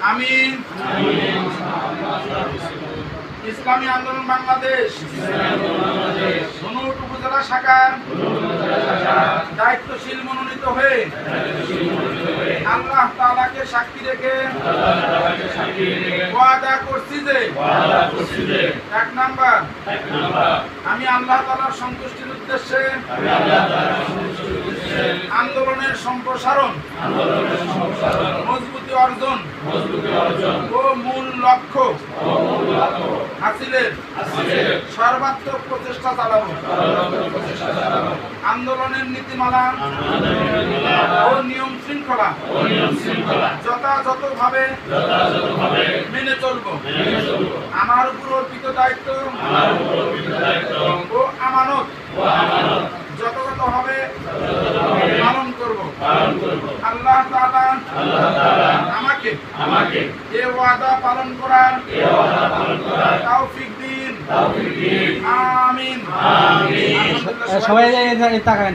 আমি ইসলামী আন্দোলন বাংলাদেশ ধুনট উপজেলা শাখার দায়িত্বশীল মনোনীত হয়ে আল্লাহ তাআলাকে সাক্ষী রেখে ওয়াদা করছি যে ১ নাম্বার আমি আল্লাহ তাআলার সন্তুষ্টির উদ্দেশ্যে আন্দোলনের সম্প্রসারণ মজবুতি অর্জন ও মূল লক্ষ্য হাসিলের সর্বাত্মক প্রচেষ্টা চালাবো। আন্দোলনের নীতিমালা ও নিয়ম শৃঙ্খলা যথাযথভাবে মেনে চলব। আমার উপর অর্পিত দায়িত্ব ও আমানত যথাযথভাবে পালন করব। আল্লাহ তাআলা আমাকে এ ওয়াদা পালন করার তৌফিক দিন। আমিন। সবাই তাকান।